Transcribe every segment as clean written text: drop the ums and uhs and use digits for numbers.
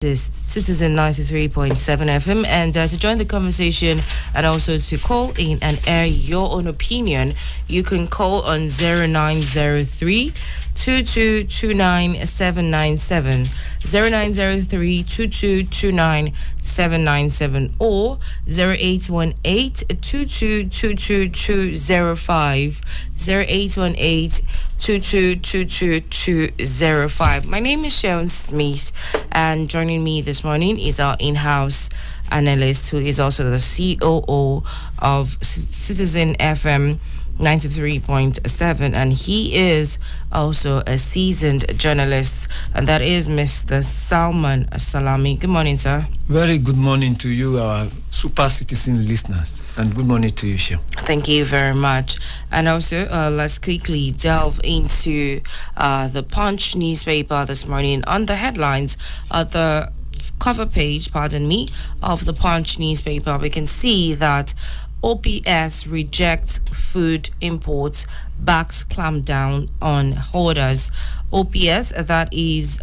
is Citizen 93.7 FM. And to join the conversation and also to call in and air your own opinion, you can call on 0903 2229 797, 0903 2229 797, or 0818 2222205, 0818 2222205. My name is Sharon Smith, and joining me this morning is our in-house analyst, who is also the COO of Citizen FM 93.7, and he is also a seasoned journalist, and that is Mr. Salman Salami. Good morning, sir. Very good morning to you, our super citizen listeners, and good morning to you, Shel. Thank you very much. And also, let's quickly delve into the Punch newspaper this morning. On the headlines, the cover page, of the Punch newspaper, we can see that OPS rejects food imports, backs clampdown on hoarders. OPS, that is,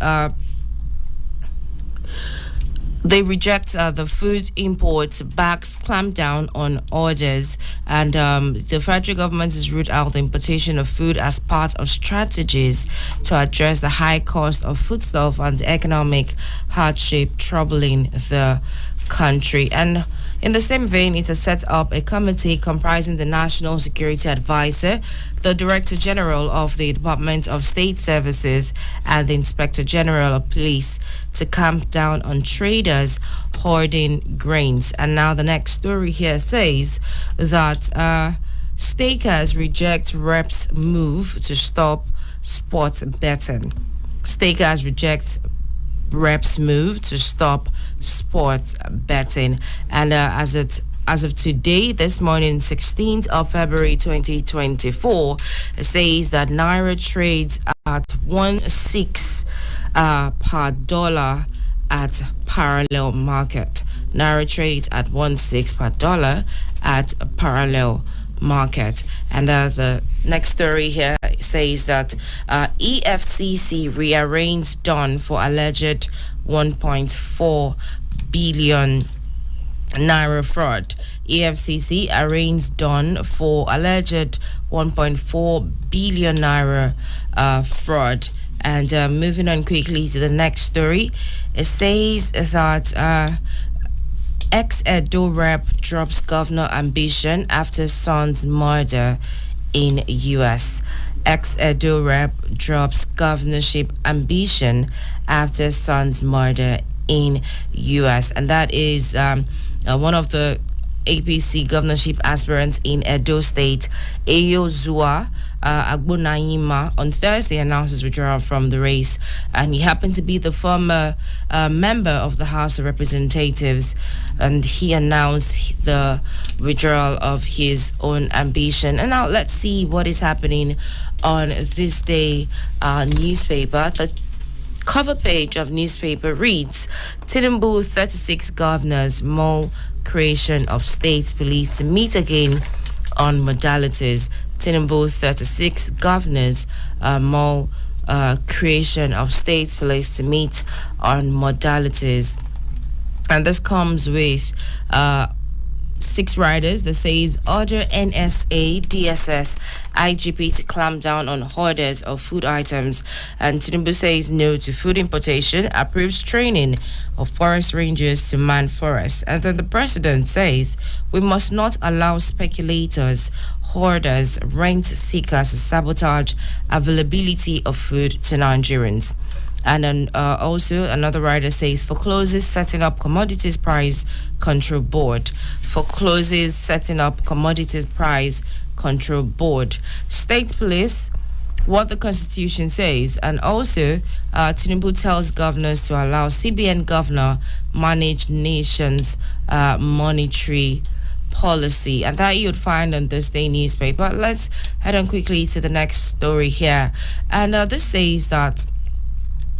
they reject the food imports, backs clampdown on orders, and the federal government has ruled out the importation of food as part of strategies to address the high cost of foodstuff and the economic hardship troubling the country. And in the same vein, it has set up a committee comprising the National Security Advisor, the Director General of the Department of State Services, and the Inspector General of Police to clamp down on traders hoarding grains. And now the next story here says that stakers reject reps' move to stop sports betting. Stakers reject reps' move to stop sports betting. And as of today, this morning, 16th of February 2024, it says that Naira trades at 1.6 per dollar at parallel market. Naira trades at 1.6 per dollar at a parallel market. And the next story here says that EFCC rearraigns Don for alleged 1.4 billion naira fraud. EFCC arraigns Don for alleged 1.4 billion naira fraud. And moving on quickly to the next story, it says that ex-Edo rep drops governor ambition after son's murder in U.S. Ex-Edo rep drops governorship ambition after son's murder in U.S. And that is one of the APC governorship aspirants in Edo State, Eyo Zua Agbonayima, on Thursday announced his withdrawal from the race, and he happened to be the former member of the House of Representatives, and he announced the withdrawal of his own ambition. And now let's see what is happening on this day newspaper. The cover page of newspaper reads, Tinubu 36 governors mull creation of state police to meet again on modalities. Tinubu 36 governors mull creation of state police to meet on modalities. And this comes with 6 riders that says order NSA, DSS, IGP to clamp down on hoarders of food items. And Tinubu says no to food importation, approves training of forest rangers to man forests. And then the president says we must not allow speculators, hoarders, rent seekers to sabotage availability of food to Nigerians. And then also another writer says forecloses setting up commodities price control board. Forecloses setting up commodities price control board. State police, what the constitution says. And also Tinubu tells governors to allow CBN governor manage nation's monetary policy. And that you would find on this day newspaper. Let's head on quickly to the next story here. And this says that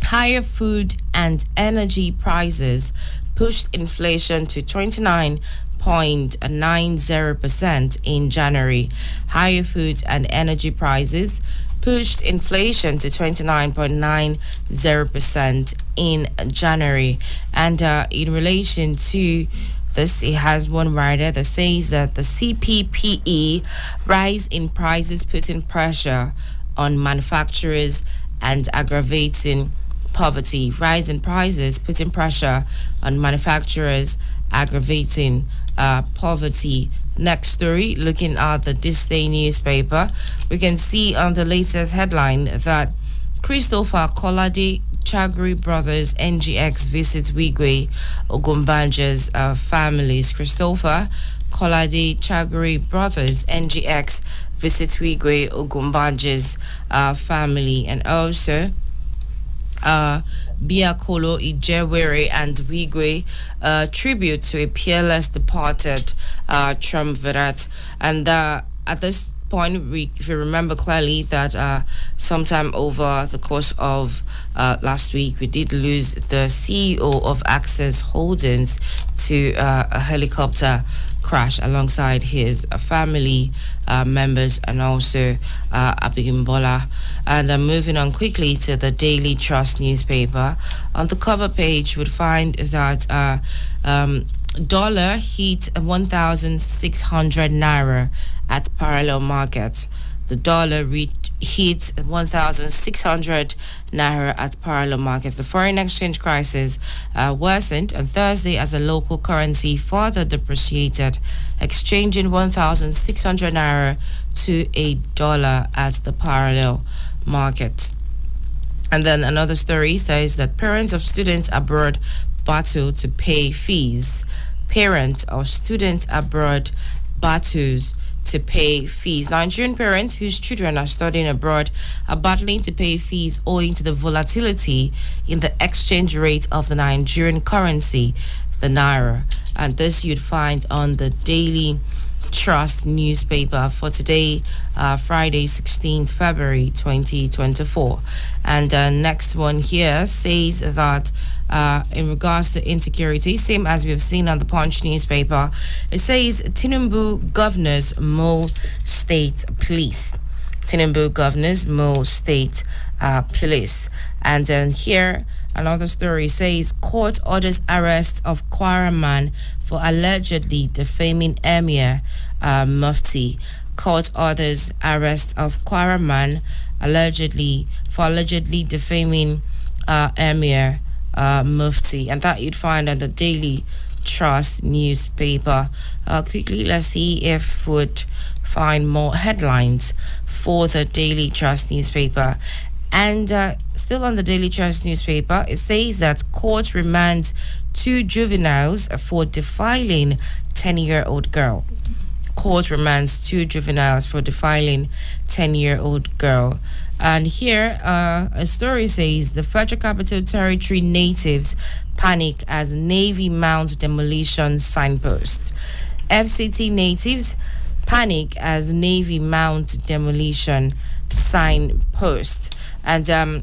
higher food and energy prices pushed inflation to 29.90% in January. Higher food and energy prices pushed inflation to 29.90% in January. And in relation to this, it has one writer that says that the CPPE rise in prices putting pressure on manufacturers and aggravating poverty. Rise in prices putting pressure on manufacturers, aggravating poverty. Next story, looking at the This Day newspaper, we can see on the latest headline that Christopher Kolade Chagri brothers NGX visit Wigwe Ogumbanja's families. Christopher Kolade Chagri brothers NGX visit Wigwe Ogumbanja's family, and also Biakolo Ijewere and Wigwe tribute to a peerless departed triumvirate. And at this point, if you remember clearly that sometime over the course of last week, we did lose the CEO of Access Holdings to a helicopter crash alongside his family members and also Abimbola. And moving on quickly to the Daily Trust newspaper, on the cover page would find that dollar hit 1,600 naira at parallel markets. The dollar hit 1,600 naira at parallel markets. The foreign exchange crisis worsened on Thursday as the local currency further depreciated, exchanging 1,600 naira to a dollar at the parallel market. And then another story says that parents of students abroad battle to pay fees. Parents of students abroad battles to pay fees. Nigerian parents whose children are studying abroad are battling to pay fees owing to the volatility in the exchange rate of the Nigerian currency, the naira. And this you'd find on the Daily Trust newspaper for today, Friday, 16th February 2024. And next one here says that in regards to insecurity, same as we've seen on the Punch newspaper, it says Tinubu governors Mo State Police. Tinubu governors Mo State Police. And then here, another story says court orders arrest of Kwara man for allegedly defaming Emir Mufti. Court orders arrest of Kwara man allegedly defaming Emir Mufti, and that you'd find on the Daily Trust newspaper. Quickly, let's see if would find more headlines for the Daily Trust newspaper. And still on the Daily Trust newspaper, it says that court remands 2 juveniles for defiling 10-year-old girl. Court remands 2 juveniles for defiling 10-year-old girl. And here, a story says the Federal Capital Territory natives panic as Navy mounts demolition signpost. FCT natives panic as Navy mounts demolition signpost. And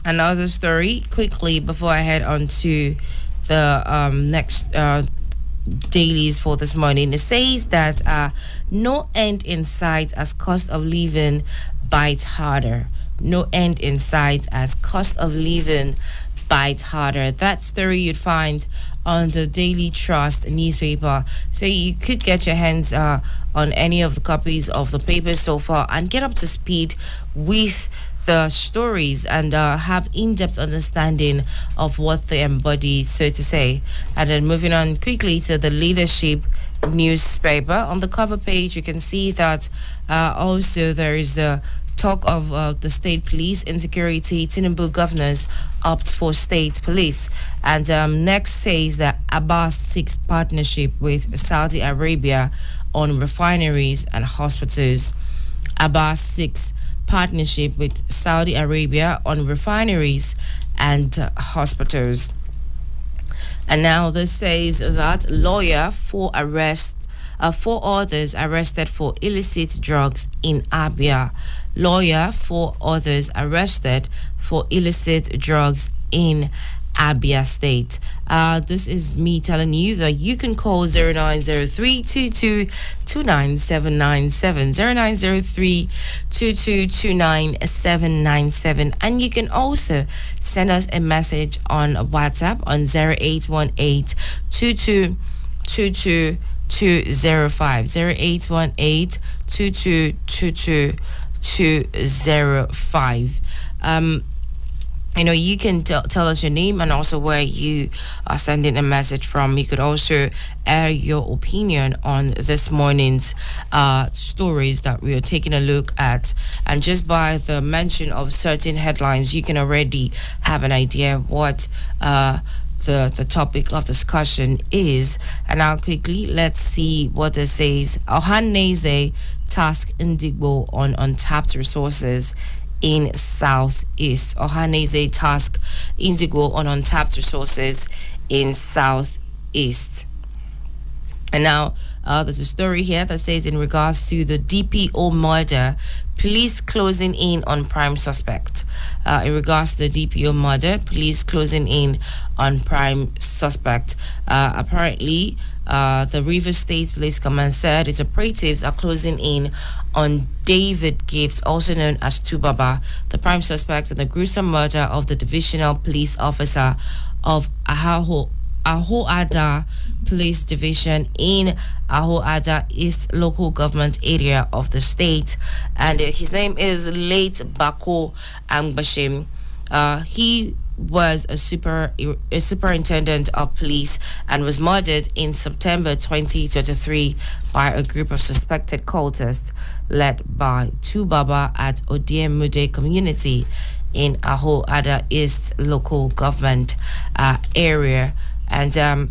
another story, quickly, before I head on to the next dailies for this morning. It says that no end in sight as cost of living bites harder. No end in sight as cost of living bites harder. That story you'd find on the Daily Trust newspaper. So you could get your hands on any of the copies of the papers so far and get up to speed with the stories and have in-depth understanding of what they embody, so to say. And then moving on quickly to the Leadership newspaper. On the cover page, you can see that also there is the talk of the state police insecurity. Tinubu governors opt for state police. And next says that Abbas seeks partnership with Saudi Arabia on refineries and hospitals. Abbas seeks partnership with Saudi Arabia on refineries and hospitals. And now this says that lawyer for arrest, 4 others arrested for illicit drugs in Abia. Lawyer 4 others arrested for illicit drugs in Abia State. This is me telling you that you can call 0903 0903 and you can also send us a message on WhatsApp on 0818 2222 205 you can tell us your name and also where you are sending a message from. You could also air your opinion on this morning's stories that we are taking a look at. And just by the mention of certain headlines, you can already have an idea what the topic of discussion is. And now quickly, let's see what this says. Ohaneze task Indigbo on untapped resources in Southeast. Ohaneze task Indigo on untapped resources in Southeast. And now there's a story here that says in regards to the DPO murder, police closing in on prime suspect. In regards to the DPO murder, police closing in on prime suspect. Apparently, the Rivers State Police Command said its operatives are closing in on David Gibbs, also known as Tubaba, the prime suspect in the gruesome murder of the divisional police officer of Ahoada Police Division in Ahoada East local government area of the state. And his name is late Bako Angbashim. He was a superintendent of police and was murdered in September 2023 by a group of suspected cultists led by Tubaba at Odiemude community in Ahoada East local government area. And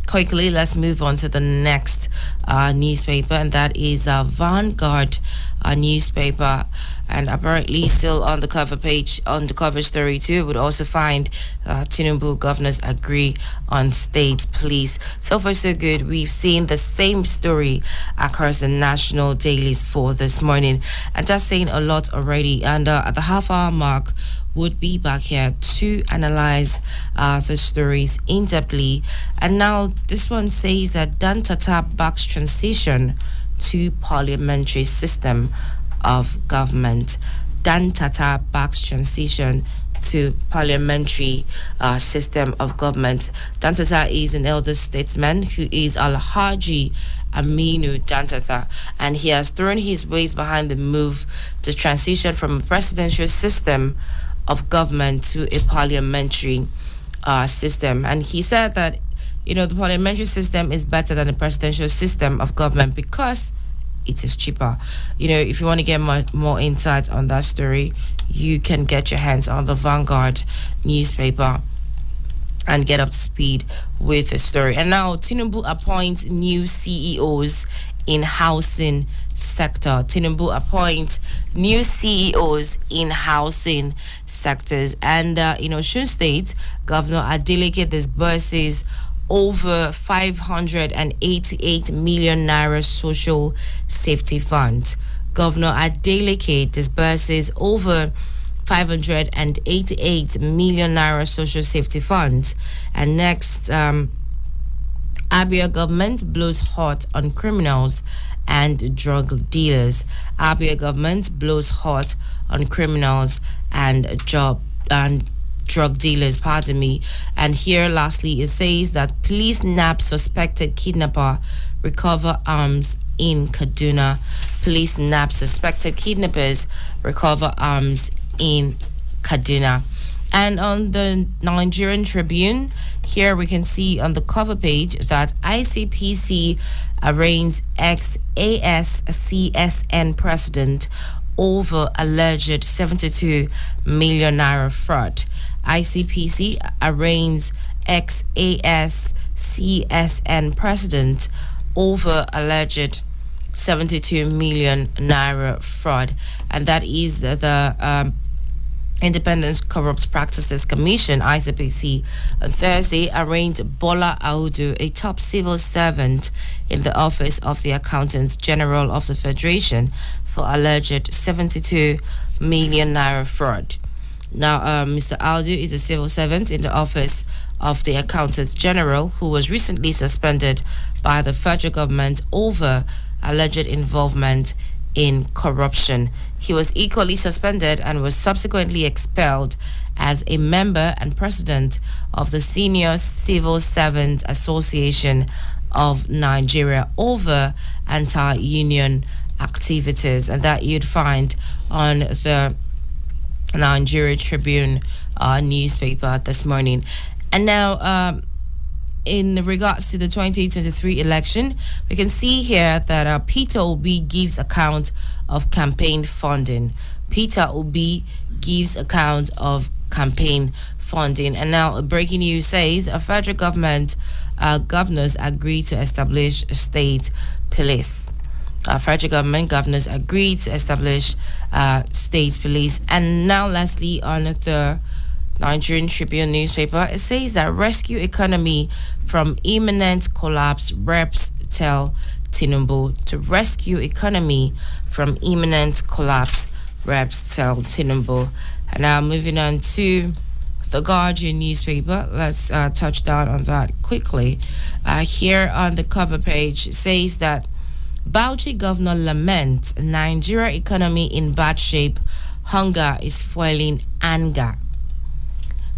quickly, let's move on to the next newspaper, and that is Vanguard newspaper. And apparently, still on the cover page, on the cover story too, would also find Tinubu governors agree on state police. So far, so good. We've seen the same story across the national dailies for this morning, and that's saying a lot already. And at the half-hour mark, would be back here to analyze the stories in-depthly. And now this one says that Dantata backs transition to parliamentary system of government. Dantata backs transition to parliamentary system of government. Dantata is an elder statesman who is Alhaji Aminu Dantata, and he has thrown his weight behind the move to transition from a presidential system of government to a parliamentary system. And he said that, the parliamentary system is better than the presidential system of government because it is cheaper. If you want to get more insights on that story, you can get your hands on the Vanguard newspaper and get up to speed with the story. And now Tinubu appoints new CEOs in housing sector. Tinubu appoints new CEOs in housing sectors. And Osun State, Governor Adeleke disburses over 588 million naira social safety fund. Governor Adeleke disburses over 588 million naira social safety funds. And next, Abia government blows hot on criminals and drug dealers. Abia government blows hot on criminals and drug dealers, pardon me. And here lastly it says that police nab suspected kidnapper, recover arms in Kaduna. Police nab suspected kidnappers, recover arms in Kaduna. And on the Nigerian Tribune, here we can see on the cover page that ICPC arraigns ex-ASCSN president over alleged 72 million naira fraud. ICPC arraigns ex-ASCSN president over alleged 72 million naira fraud. And that is the Independent Corrupt Practices Commission, ICPC, on Thursday arraigned Bola Audu, a top civil servant in the Office of the Accountant General of the Federation, for alleged 72 million naira fraud. Now, Mr. Audu is a civil servant in the Office of the Accountant General, who was recently suspended by the federal government over alleged involvement in corruption. He was equally suspended and was subsequently expelled as a member and president of the Senior Civil Servants Association of Nigeria over anti-union activities, and that you'd find on the Nigeria Tribune newspaper this morning. And now, in regards to the 2023 election, we can see here that Peter Obi gives account of campaign funding. Peter Obi gives account of campaign funding. And now, breaking news says a federal government governors agree to establish state police. Federal government governors agreed to establish state police. And now, lastly, on the Nigerian Tribune newspaper, it says that rescue economy from imminent collapse, reps tell Tinubu. To rescue economy from imminent collapse, reps tell Tinubu. And now moving on to the Guardian newspaper, let's touch down on that quickly. Here on the cover page, it says that Bauchi governor laments Nigeria economy in bad shape, hunger is fueling anger.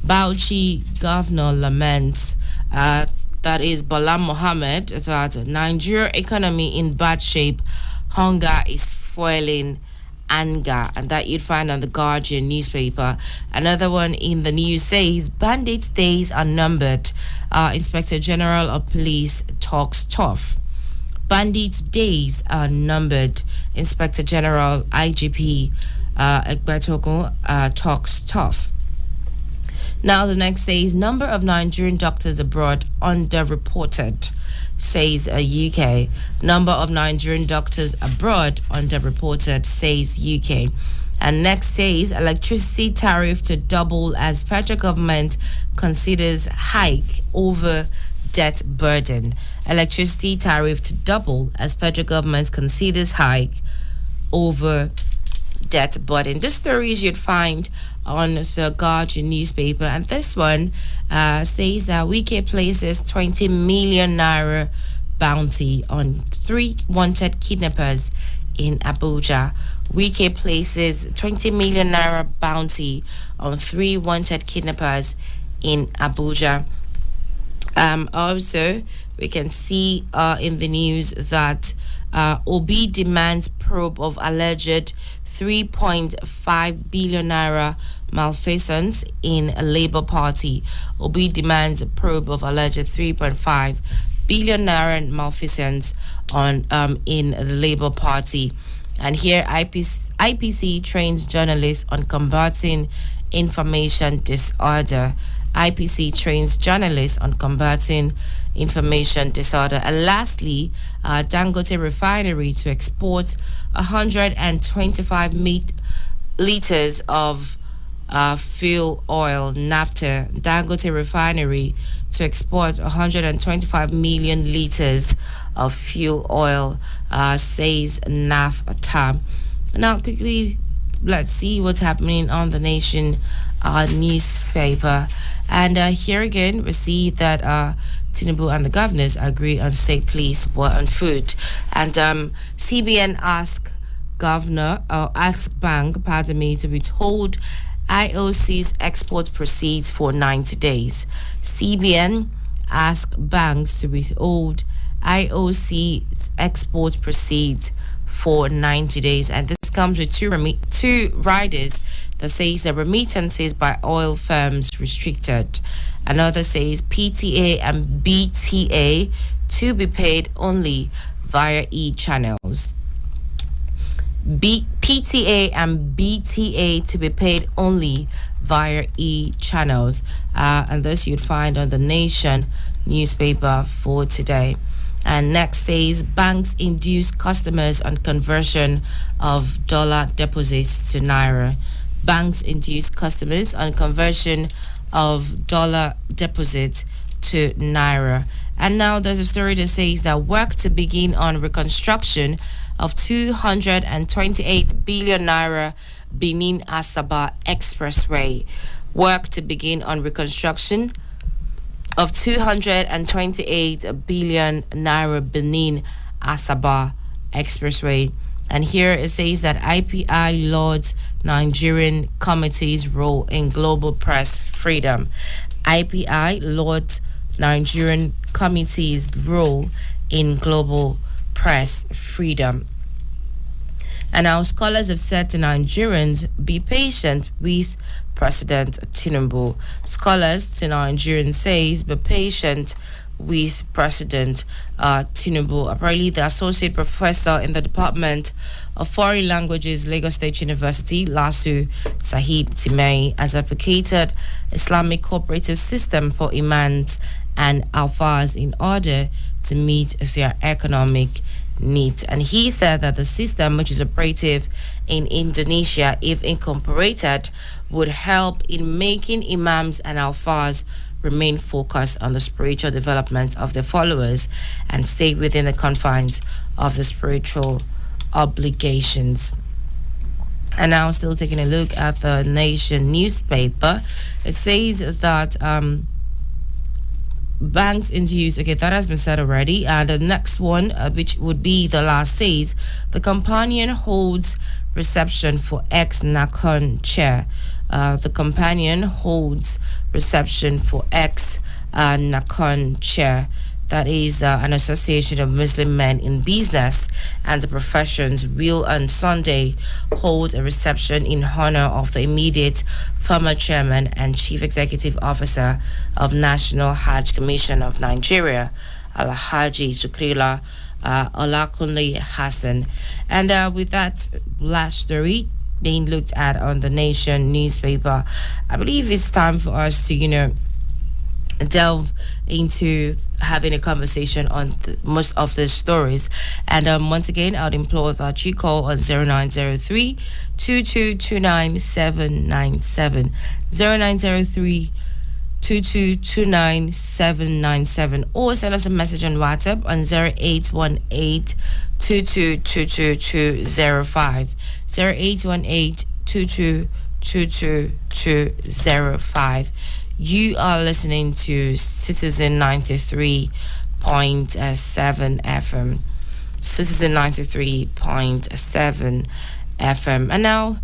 Bauchi governor laments, that is Bala Mohammed, that Nigeria economy in bad shape, hunger is fueling anger, and that you'd find on the Guardian newspaper. Another one in the news says bandits' days are numbered. Inspector General of Police talks tough. Bandits' days are numbered. Inspector General IGP Egbetokun talks tough. Now the next says number of Nigerian doctors abroad underreported, says UK. Number of Nigerian doctors abroad underreported, says UK. And next says electricity tariff to double as federal government considers hike over debt burden. Electricity tariff to double as federal government considers hike over debt burden. This stories you'd find on the Guardian newspaper, and this one says that Wike places 20 million naira bounty on 3 wanted kidnappers in Abuja. Wike places 20 million naira bounty on 3 wanted kidnappers in Abuja. Also, we can see in the news that Obi demands probe of alleged 3.5 billion naira malfeasance in a Labour Party. Obi demands a probe of alleged 3.5 billion naira malfeasance on in the Labour Party. And here IPC trains journalists on combating information disorder. IPC trains journalists on combating information disorder. And lastly, Dangote refinery to export 125 liters of fuel oil, naphtha. Dangote refinery to export 125 million liters of fuel oil, says naphtha. Now, quickly, let's see what's happening on the Nation newspaper. And here again, we see that Tinubu and the governors agree on state police war on food. And CBN asked bank, to withhold IOC's export proceeds for 90 days. CBN asked banks to withhold IOC's export proceeds for 90 days. And this comes with two riders that says the remittances by oil firms restricted. Another says PTA and BTA to be paid only via e-channels. PTA and BTA to be paid only via e-channels. And this you'd find on the Nation newspaper for today. And next says banks induce customers on conversion of dollar deposits to naira. Banks induce customers on conversion of dollar deposits to naira. And now there's a story that says that work to begin on reconstruction of 228 billion naira Benin Asaba Expressway. Work to begin on reconstruction of 228 billion naira Benin Asaba Expressway. And here it says that IPI lauds Nigerian committee's role in global press freedom. IPI lauds Nigerian committee's role in global press freedom. And our scholars have said to Nigerians, be patient with President Tinubu. Scholars to Nigerians says, be patient with President Tinubu. Apparently, the associate professor in the Department of Foreign Languages, Lagos State University, Lasu Sahib Timei, has advocated Islamic cooperative system for imams and alfas in order to meet their economic needs. And he said that the system, which is operative in Indonesia, if incorporated, would help in making imams and alfas remain focused on the spiritual development of their followers and stay within the confines of the spiritual obligations. And now, still taking a look at the Nation newspaper, it says that banks induce, okay, that has been said already. And the next one, which would be the last, says the companion holds reception for ex-NACON chair. The companion holds reception for ex-NACON chair. That is an association of Muslim men in business and the professions, will on Sunday hold a reception in honor of the immediate former chairman and chief executive officer of National Hajj Commission of Nigeria, Alhaji Shukrila Olakunle Hassan. And with that last story being looked at on the Nation newspaper, I believe it's time for us to, delve into having a conversation on most of the stories. And once again, I'd implore that you call on 0903 2229 797, 0903 2229 797, or send us a message on WhatsApp on 0818 2222205, 0818 2222205. You are listening to Citizen 93.7 FM. Citizen 93.7 FM. And now,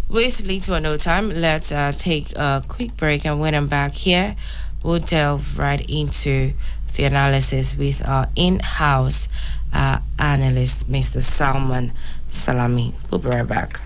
with little or no time, let's take a quick break. And when I'm back here, we'll delve right into the analysis with our in-house analyst, Mr. Salman Salami. We'll be right back.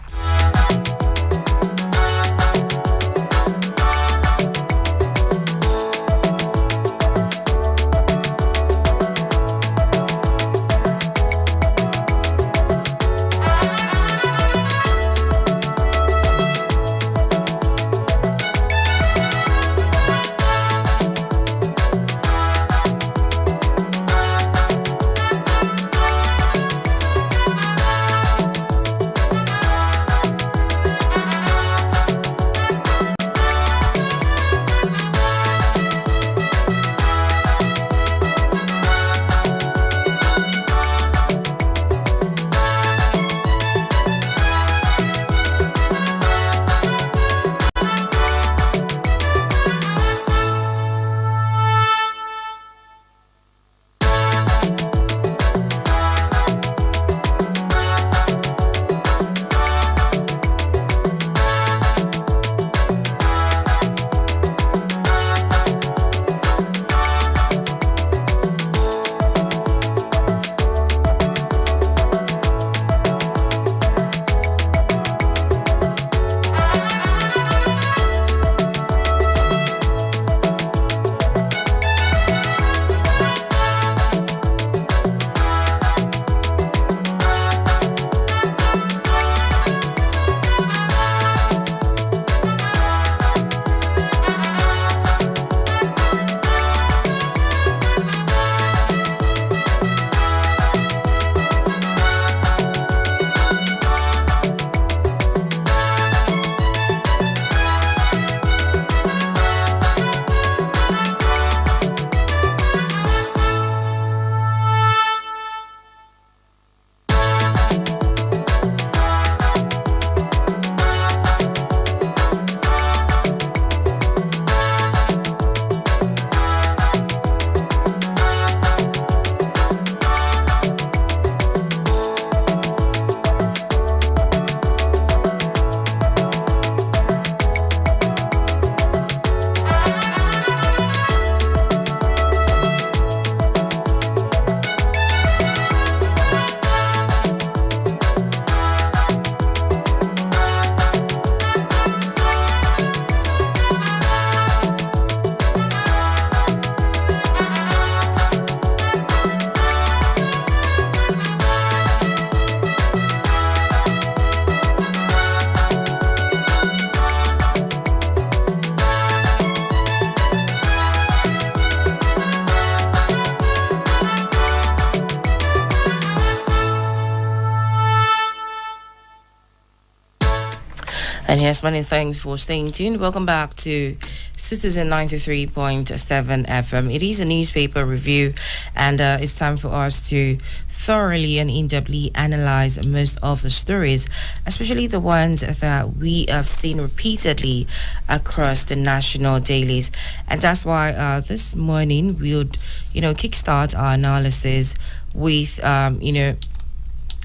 Yes, many thanks for staying tuned. Welcome back to Citizen 93.7 FM. It is a newspaper review, and it's time for us to thoroughly and in-depthly analyze most of the stories, especially the ones that we have seen repeatedly across the national dailies. And that's why this morning we would, kickstart our analysis with,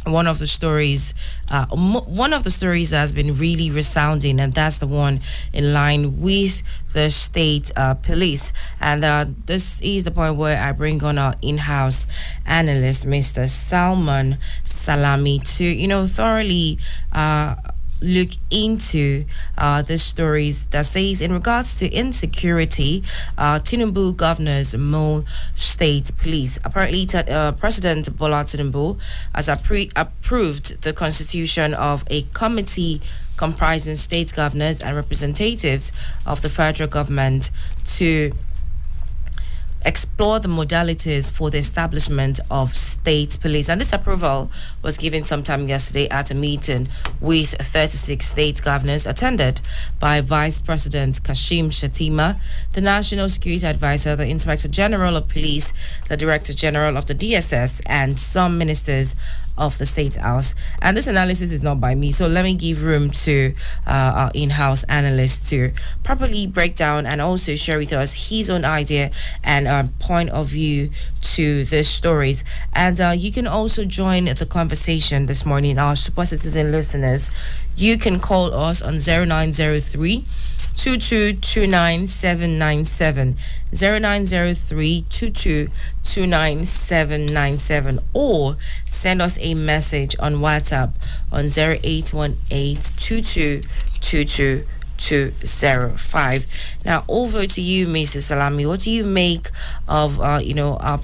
one of the stories that has been really resounding, and that's the one in line with the state police. And this is the point where I bring on our in-house analyst, Mr. Salman Salami, to thoroughly look into the stories that says in regards to insecurity, Tinubu governors Mo State Police. Apparently, President Bola Tinubu has approved the constitution of a committee comprising state governors and representatives of the federal government to explore the modalities for the establishment of state police. And this approval was given sometime yesterday at a meeting with 36 state governors attended by Vice President Kashim Shettima, the National Security Advisor, the Inspector General of Police, the Director General of the DSS, and some ministers of the State House. And this analysis is not by me, so let me give room to our in-house analyst to properly break down and also share with us his own idea and point of view to these stories. And you can also join the conversation this morning, our Super Citizen listeners. You can call us on 0903 2229797, 0903 2229797, or send us a message on WhatsApp on 0818-2222-205. Now over to you, Mr. Salami. What do you make of our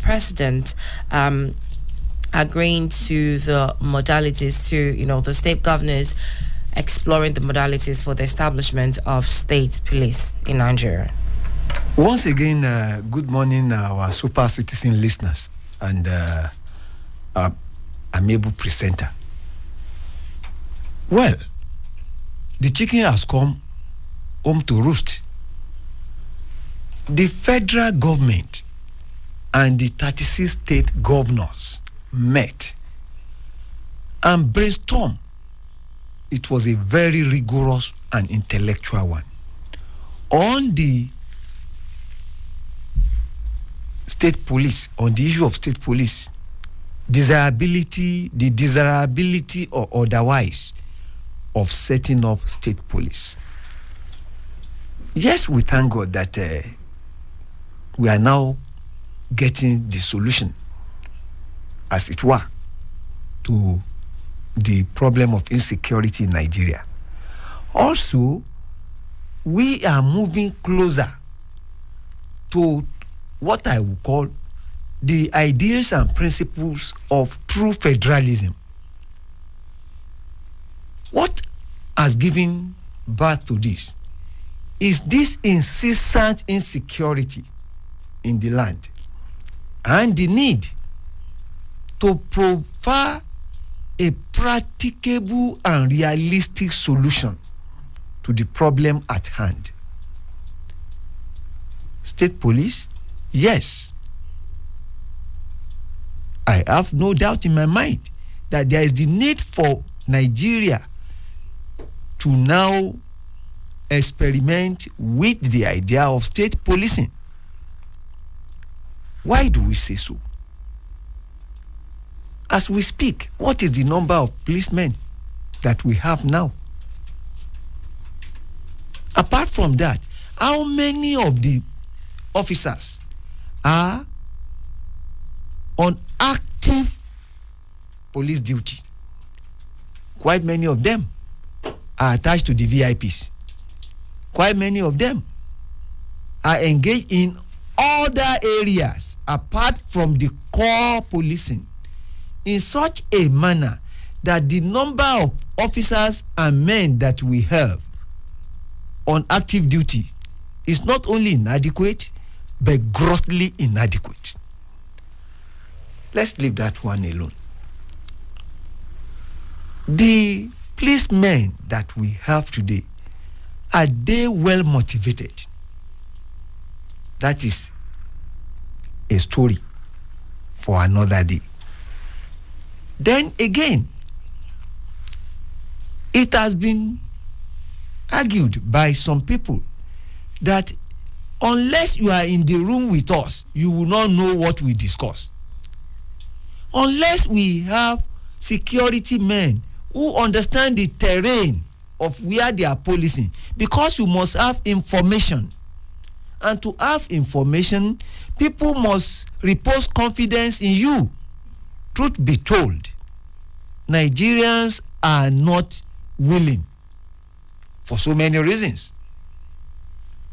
president agreeing to the modalities, to the state governors exploring the modalities for the establishment of state police in Nigeria? Once again, good morning, our Super Citizen listeners and our amiable presenter. Well, the chicken has come home to roost. The federal government and the 36 state governors met and brainstormed. It was a very rigorous and intellectual one on the state police, on the issue of state police, desirability or otherwise of setting up state police. Yes, we thank God that we are now getting the solution, as it were, to the problem of insecurity in Nigeria. Also, we are moving closer to what I would call the ideas and principles of true federalism. What has given birth to this is this incessant insecurity in the land and the need to provide a practicable and realistic solution to the problem at hand. State police, yes. I have no doubt in my mind that there is the need for Nigeria to now experiment with the idea of state policing. Why do we say so? As we speak, what is the number of policemen that we have now? Apart from that, how many of the officers are on active police duty? Quite many of them are attached to the VIPs. Quite many of them are engaged in other areas apart from the core policing, in such a manner that the number of officers and men that we have on active duty is not only inadequate, but grossly inadequate. Let's leave that one alone. The policemen that we have today Are they well motivated? That is a story for another day. Then again, it has been argued by some people that unless you are in the room with us, you will not know what we discuss. Unless we have security men who understand the terrain of where they are policing, because you must have information. And to have information, people must repose confidence in you. Truth be told, Nigerians are not willing, for so many reasons,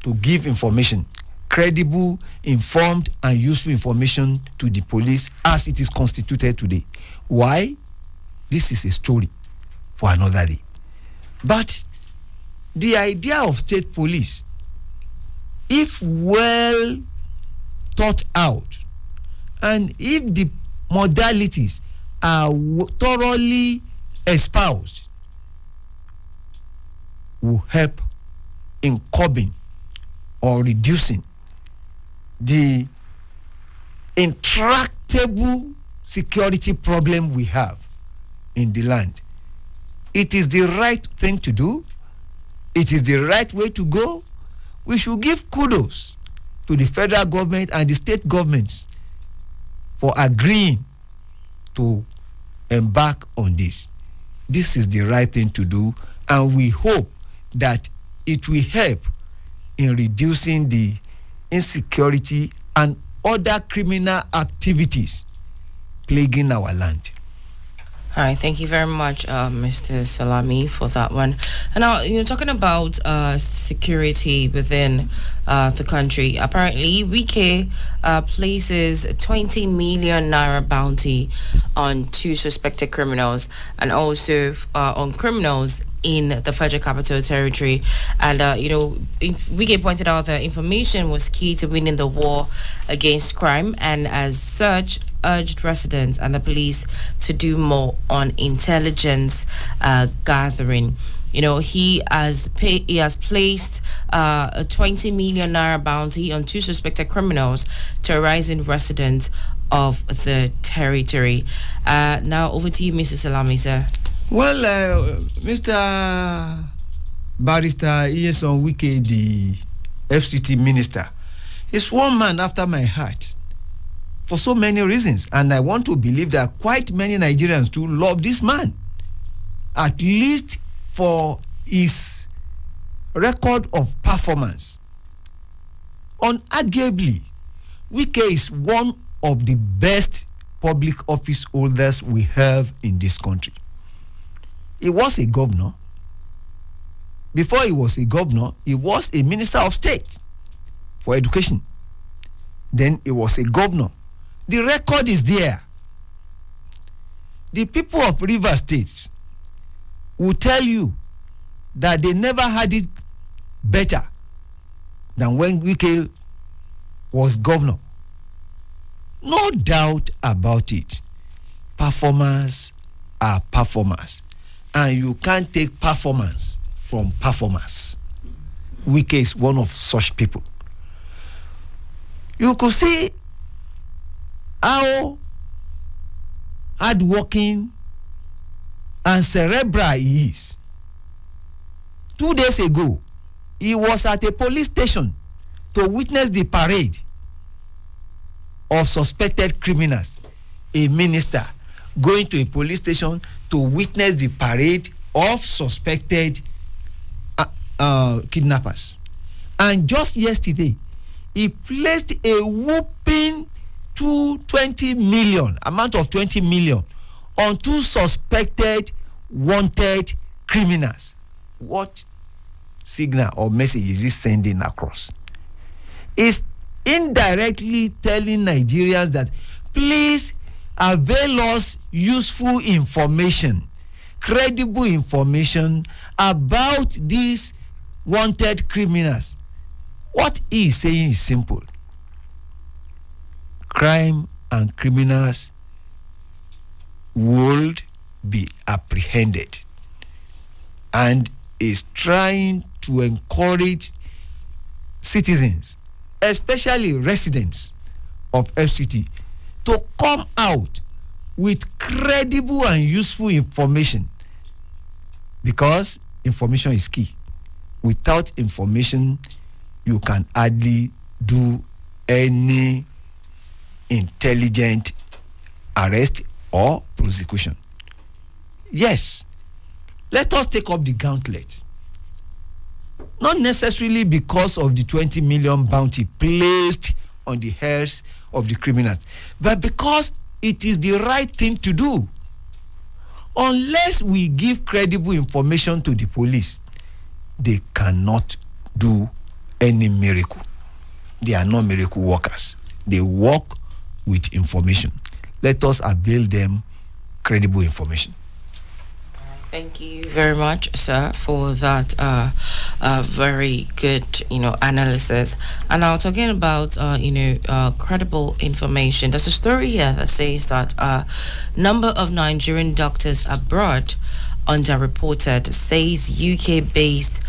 to give information, credible, informed, and useful information to the police as it is constituted today. Why? This is a story for another day. But the idea of state police, if well thought out, and if the modalities are thoroughly espoused, will help in curbing or reducing the intractable security problem we have in the land. It is the right thing to do. It is the right way to go. We should give kudos to the federal government and the state governments for agreeing to embark on this. This is the right thing to do, and we hope that it will help in reducing the insecurity and other criminal activities plaguing our land. All right, thank you very much, Mr. Salami, for that one. And now, talking about security within the country, apparently, Wike places 20 million naira bounty on 2 suspected criminals, and also on criminals in the Federal Capital Territory. And, Wike pointed out that information was key to winning the war against crime, and as such, urged residents and the police to do more on intelligence gathering. He has placed a 20 million naira bounty on 2 suspected criminals, terrorizing residents of the territory. Now over to you, Mr. Salami, sir. Well, Mr. Barrister Iyeson Wike, the FCT minister, is one man after my heart for so many reasons, and I want to believe that quite many Nigerians too love this man, at least for his record of performance. Unarguably, Wike is one of the best public office holders we have in this country. He was a governor. Before he was a governor, he was a minister of state for education. Then he was a governor. The record is there. The people of Rivers State will tell you that they never had it better than when Wike was governor. No doubt about it. Performers are performers, and you can't take performance from performers. Wike is one of such people. You could see how hardworking and cerebral he is. 2 days ago, he was at a police station to witness the parade of suspected criminals. A minister going to a police station to witness the parade of suspected kidnappers. And just yesterday, he placed a whooping 20 million, amount of 20 million, on 2 suspected wanted criminals. What signal or message is he sending across? It's indirectly telling Nigerians that please avail us useful information, credible information about these wanted criminals. What he is saying is simple. Crime and criminals would be apprehended, and is trying to encourage citizens, especially residents of FCT, to come out with credible and useful information, because information is key. Without information, you can hardly do any intelligent arrest or prosecution. Yes, let us take up the gauntlet. Not necessarily because of the 20 million bounty placed on the heads of the criminals, but because it is the right thing to do. Unless we give credible information to the police, they cannot do any miracle. They are not miracle workers. They work with information. Let us avail them credible information. Thank you very much, sir, for that very good, analysis. And now talking about, credible information. There's a story here that says that number of Nigerian doctors abroad underreported, says UK-based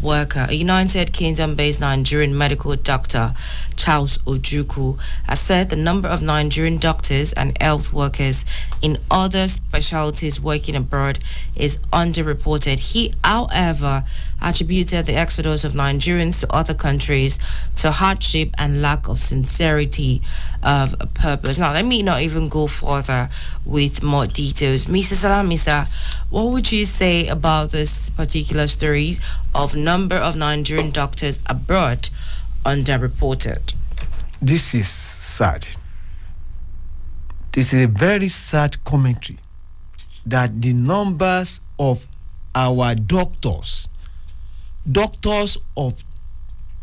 worker. A United Kingdom-based Nigerian medical doctor, Charles Ojukwu, has said the number of Nigerian doctors and health workers in other specialties working abroad is underreported. He, however, attributed the exodus of Nigerians to other countries to hardship and lack of sincerity of purpose. Now, let me not even go further with more details. Mr. Salamisa, what would you say about this particular story of number of Nigerian doctors abroad underreported? This is sad. This is a very sad commentary that the numbers of our doctors of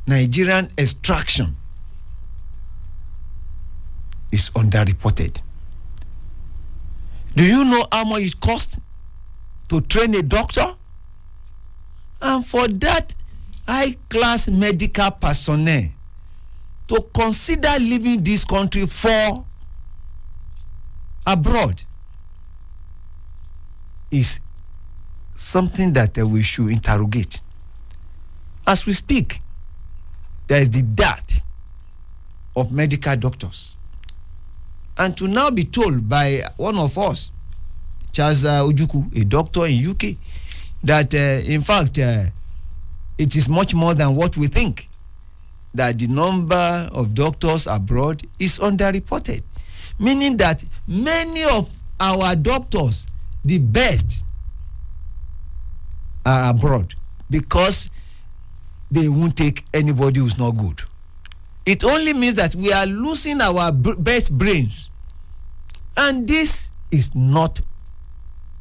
Nigerian extraction is underreported. Do you know how much it costs to train a doctor? And for that high-class medical personnel to consider leaving this country for abroad is something that we should interrogate. As we speak, there is the death of medical doctors. And to now be told by one of us, Charles Ojukwu, a doctor in UK, that in fact it is much more than what we think, that the number of doctors abroad is underreported, meaning that many of our doctors, the best, are abroad because they won't take anybody who's not good. It only means that we are losing our best brains, and this is not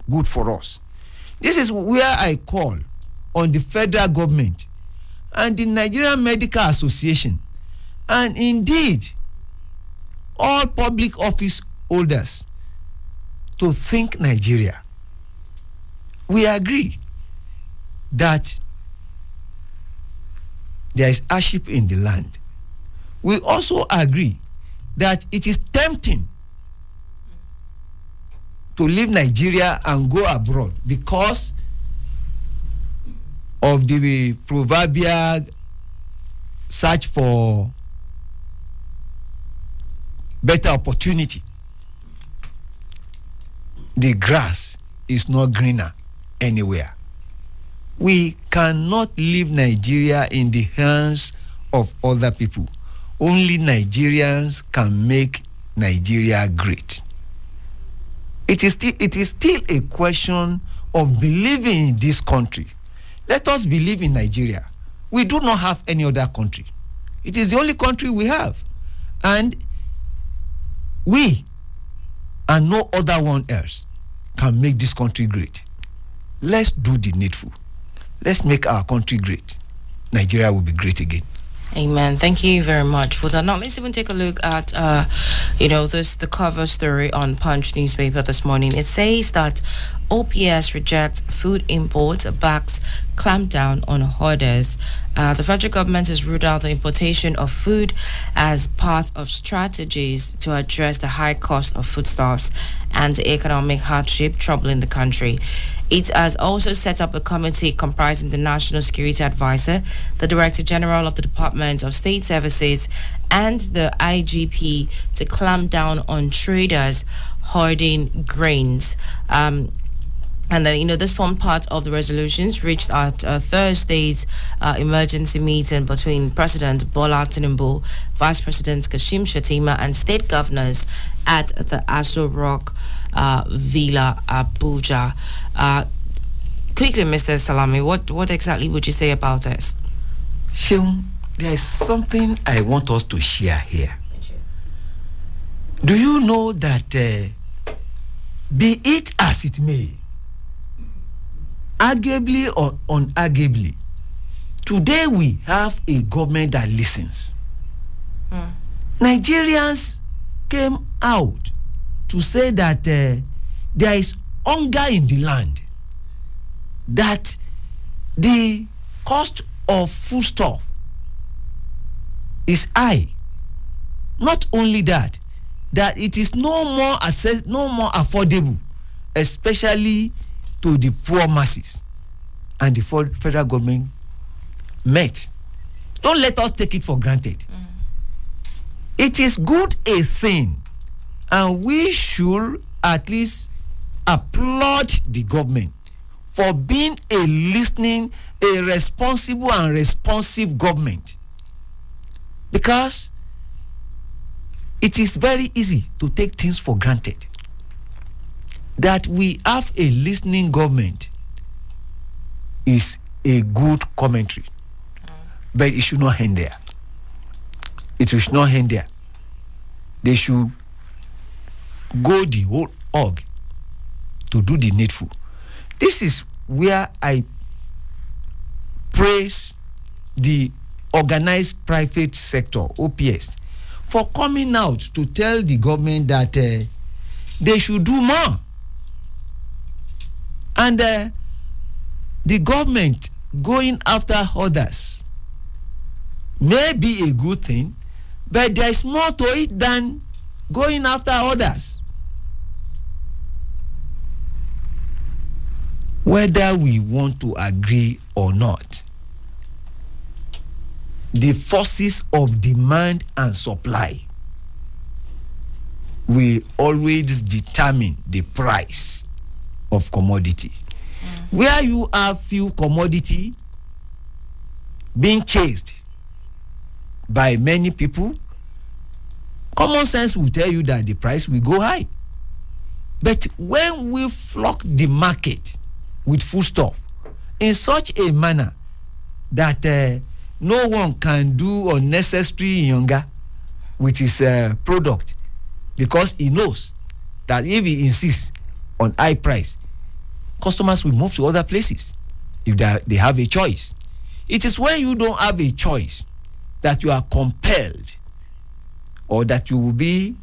good for us. This is where I call on the federal government and the Nigerian Medical Association, and indeed all public office holders, to think Nigeria. We agree that there is hardship in the land. We also agree that it is tempting to leave Nigeria and go abroad because of the proverbial search for better opportunity. The grass is not greener anywhere. We cannot leave Nigeria in the hands of other people. Only Nigerians can make Nigeria great. It is still a question of believing in this country. Let us believe in Nigeria. We do not have any other country. It is the only country we have. And we and no other one else can make this country great. Let's do the needful. Let's make our country great. Nigeria will be great again. Amen. Thank you very much for that. Now let's even take a look at the cover story on Punch newspaper this morning. It says that OPS rejects food import, backs clampdown on hoarders. The federal government has ruled out the importation of food as part of strategies to address the high cost of foodstuffs and the economic hardship troubling the country. It has also set up a committee comprising the National Security Advisor, the Director General of the Department of State Services, and the IGP to clamp down on traders hoarding grains. And then, this formed part of the resolutions reached at Thursday's emergency meeting between President Bola Tinubu, Vice President Kashim Shettima, and state governors at the Aso Rock Villa, Abuja. Quickly, Mr. Salami, what exactly would you say about this? Sheung, there is something I want us to share here. Do you know that, be it as it may, arguably or unarguably, today we have a government that listens. Nigerians came out to say that there is hunger in the land, that the cost of foodstuff is high. Not only that it is no more affordable, especially to the poor masses, and the federal government met. Don't let us take it for granted. It is good a thing, and we should at least applaud the government for being a listening, a responsible and responsive government, because it is very easy to take things for granted. That we have a listening government is a good commentary, but it should not end there. It should not end there. They should go the whole hog to do the needful. This is where I praise the organized private sector, OPS, for coming out to tell the government that they should do more. And the government going after others may be a good thing, but there is more to it than going after others. Whether we want to agree or not, the forces of demand and supply will always determine the price of commodity. Where you have few commodity being chased by many people, common sense will tell you that the price will go high. But when we flock the market with foodstuff in such a manner that no one can do unnecessary younger with his product, because he knows that if he insists on high price, customers will move to other places if they have a choice. It is when you don't have a choice that you are compelled, or that you will be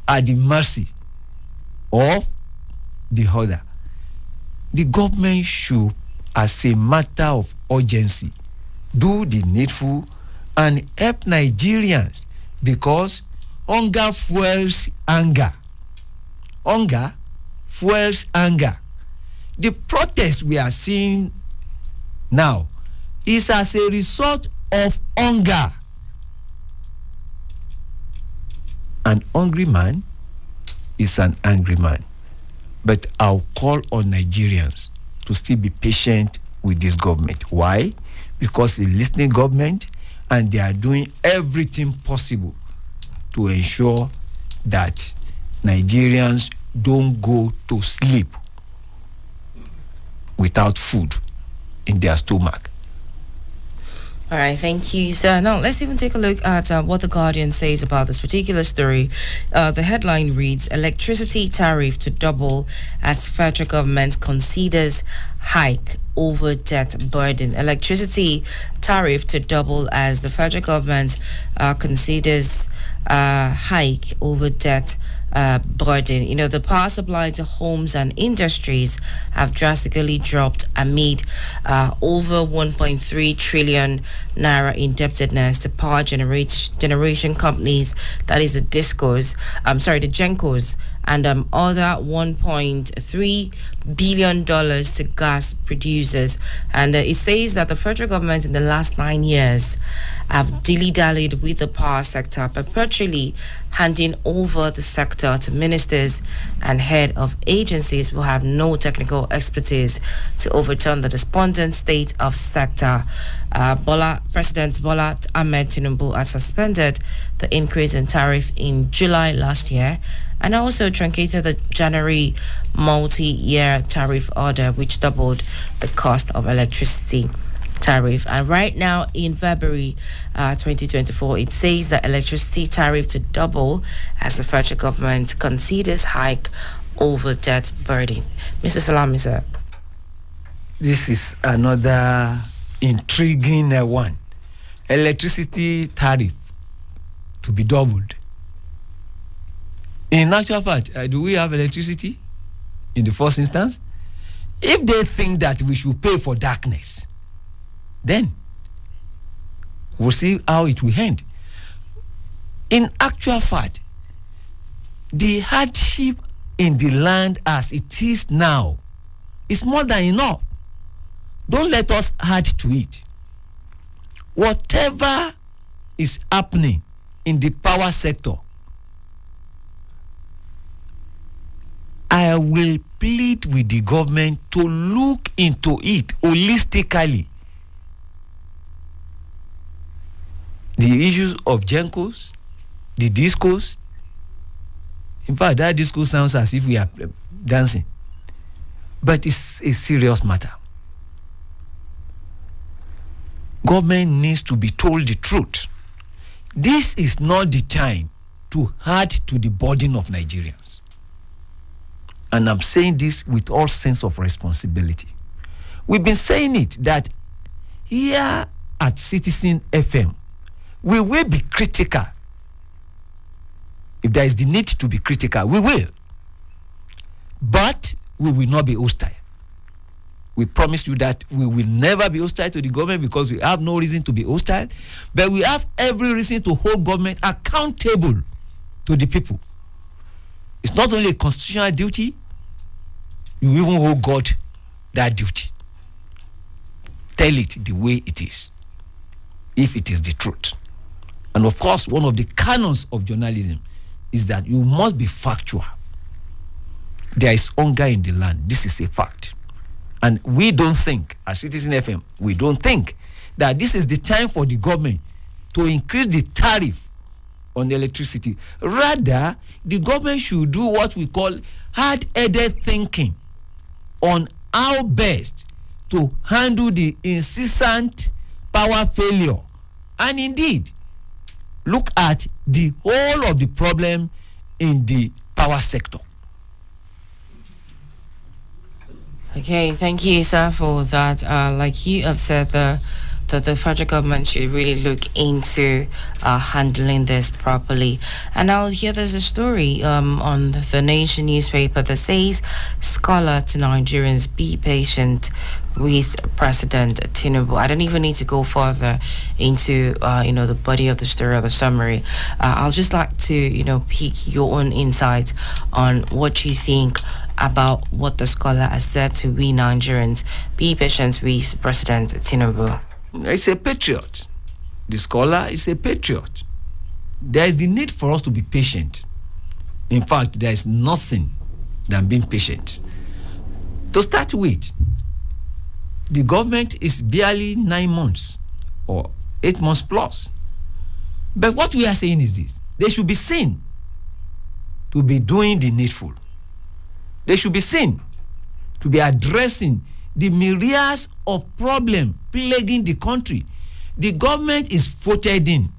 at the mercy of the other. The government should, as a matter of urgency, do the needful and help Nigerians, because hunger fuels anger. Hunger fuels anger. The protest we are seeing now is as a result of hunger. An hungry man is an angry man. But I'll call on Nigerians to still be patient with this government. Why? Because it's a listening government, and they are doing everything possible to ensure that Nigerians don't go to sleep without food in their stomach. All right, thank you, sir. Now, let's even take a look at what The Guardian says about this particular story. The headline reads, Electricity tariff to double as federal government considers hike over debt burden. Electricity tariff to double as the federal government considers hike over debt burden. The power supply to homes and industries have drastically dropped amid over 1.3 trillion naira indebtedness to power generation companies, that is the GENCOs and other $1.3 billion to gas producers. And it says that the federal government in the last 9 years have dilly-dallied with the power sector, perpetually handing over the sector to ministers and head of agencies who have no technical expertise to overturn the despondent state of sector. President Bola Ahmed Tinubu has suspended the increase in tariff in July last year and also truncated the January multi-year tariff order, which doubled the cost of electricity tariff. And right now in February 2024, it says that electricity tariff to double as the federal government considers hike over debt burden. Mr. Salami, sir. This is another intriguing one. Electricity tariff to be doubled. In actual fact, do we have electricity in the first instance? If they think that we should pay for darkness, then we'll see how it will end. In actual fact, the hardship in the land as it is now is more than enough. Don't let us add to it. Whatever is happening in the power sector, I will plead with the government to look into it holistically. The issues of Gencos, the discos. In fact, that disco sounds as if we are dancing. But it's a serious matter. Government needs to be told the truth. This is not the time to add to the burden of Nigerians. And I'm saying this with all sense of responsibility. We've been saying it that here at Citizen FM, we will be critical. If there is the need to be critical, we will. But we will not be hostile. We promise you that we will never be hostile to the government because we have no reason to be hostile. But we have every reason to hold government accountable to the people. It's not only a constitutional duty, you even hold God that duty. Tell it the way it is, if it is the truth. And of course, one of the canons of journalism is that you must be factual. There is hunger in the land. This is a fact. And we don't think, as Citizen FM, we don't think that this is the time for the government to increase the tariff on electricity. Rather, the government should do what we call hard-headed thinking on how best to handle the incessant power failure. And indeed, look at the whole of the problem in the power sector. Okay, thank you, sir, for that. Like you have said, that the federal government should really look into handling this properly. And now here there's a story on the Nation newspaper that says, scholar to Nigerians, be patient with President Tinubu. I don't even need to go further into the body of the story or the summary. I'll just like to pick your own insights on what you think about what the scholar has said to we Nigerians. Be patient with President Tinubu. It's a patriot. The scholar is a patriot. There is the need for us to be patient. In fact, there is nothing than being patient. To start with, the government is barely 9 months or 8 months plus. But what we are saying is this: they should be seen to be doing the needful. They should be seen to be addressing the myriads of problems plaguing the country. The government is voted in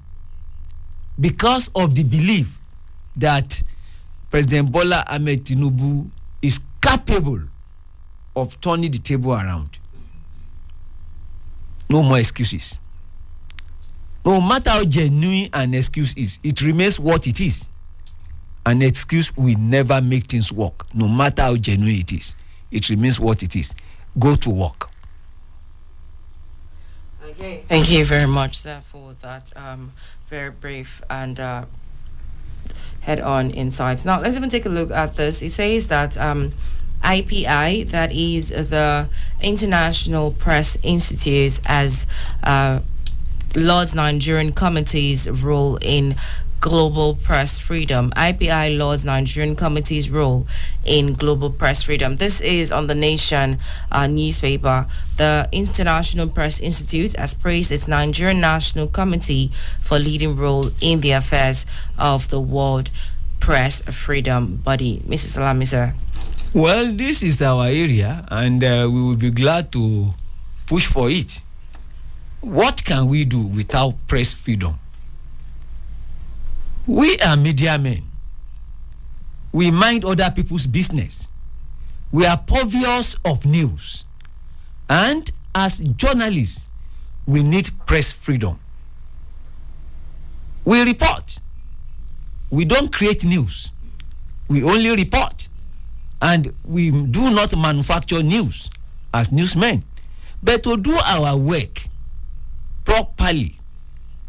because of the belief that President Bola Ahmed Tinubu is capable of turning the table around. No more excuses. No matter how genuine an excuse is, it remains what it is. An excuse will never make things work, no matter how genuine it is. It remains what it is. Go to work. Okay. Thank you very much, sir, for that very brief and head-on insights. Now, let's even take a look at this. It says that IPI, that is the International Press Institute, as Lord's Nigerian Committee's role in global press freedom. IPI Lord's Nigerian Committee's role in global press freedom. This is on the Nation newspaper. The International Press Institute has praised its Nigerian National Committee for leading role in the affairs of the world press freedom body. Mrs. Salami, sir. Well, this is our area, and we will be glad to push for it. What can we do without press freedom? We are media men. We mind other people's business. We are purveyors of news. And as journalists, we need press freedom. We report. We don't create news. We only report. And we do not manufacture news as newsmen. But to do our work properly,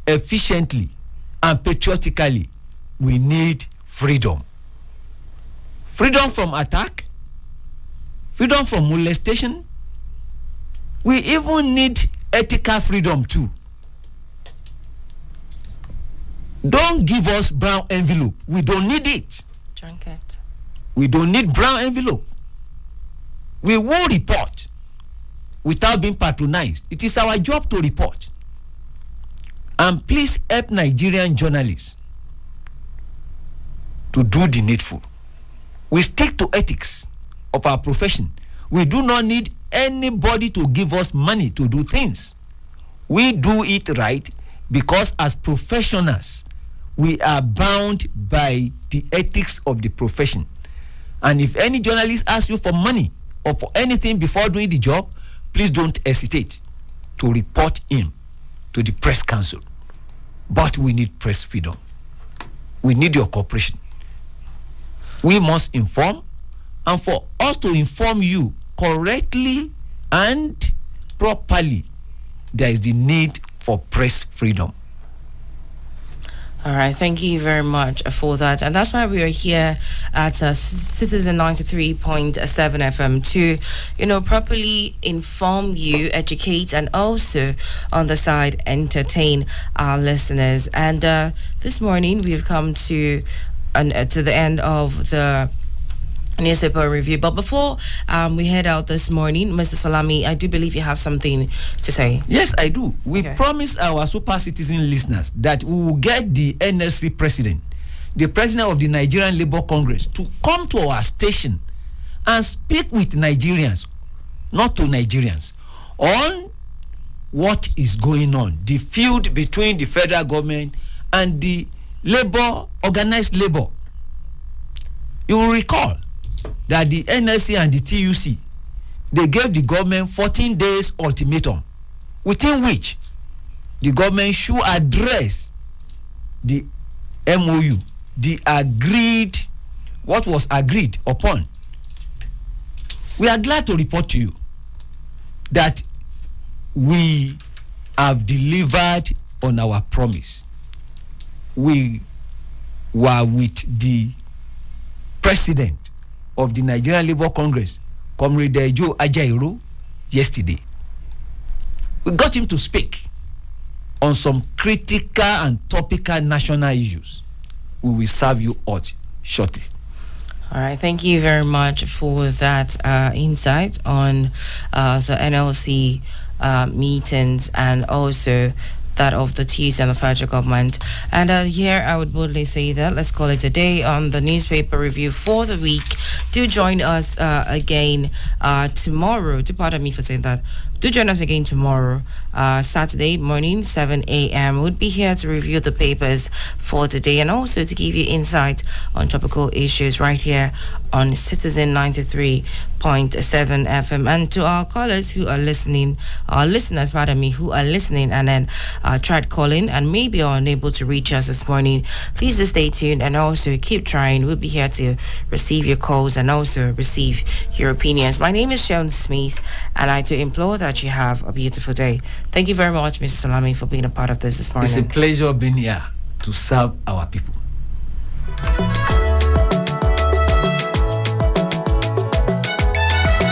efficiently, and patriotically, we need freedom. Freedom from attack, freedom from molestation. We even need ethical freedom too. Don't give us brown envelope. We don't need it. Junket. We don't need brown envelope. We will report without being patronized. It is our job to report. And please help Nigerian journalists to do the needful. We stick to ethics of our profession. We do not need anybody to give us money to do things. We do it right because as professionals, we are bound by the ethics of the profession. And if any journalist asks you for money or for anything before doing the job, please don't hesitate to report him to the press council. But we need press freedom. We need your cooperation. We must inform, and for us to inform you correctly and properly, there is the need for press freedom. All right, thank you very much for that. And that's why we are here at Citizen 93.7 FM to, properly inform you, educate, and also on the side, entertain our listeners. And this morning we've come to the end of the newspaper review. But before we head out this morning, Mr. Salami, I do believe you have something to say. Yes, I do. We promise our super citizen listeners that we will get the NLC president, the president of the Nigerian Labour Congress, to come to our station and speak with Nigerians, not to Nigerians, on what is going on, the feud between the federal government and the labor, organized labor. You will recall that the NLC and the TUC, they gave the government 14 days ultimatum, within which the government should address the MOU, what was agreed upon. We are glad to report to you that we have delivered on our promise. We were with the president of the Nigerian Labour Congress, Comrade Joe Ajaero, yesterday. We got him to speak on some critical and topical national issues. We will serve you out shortly. All right, thank you very much for that insight on the NLC meetings and also that of the TUC and the federal government. And here I would boldly say that let's call it a day on the newspaper review for the week. Do join us again tomorrow. Do pardon me for saying that. Do join us again tomorrow, Saturday morning, 7 a.m. We'll be here to review the papers for today and also to give you insight on topical issues right here on Citizen 93.7 FM. And to our callers who are listening, our listeners, who are listening and then tried calling and maybe are unable to reach us this morning, please do stay tuned and also keep trying. We'll be here to receive your calls and also receive your opinions. My name is Sharon Smith, and I do implore that you have a beautiful day. Thank you very much, Mr. Salami, for being a part of this morning. It's a pleasure being here to serve our people.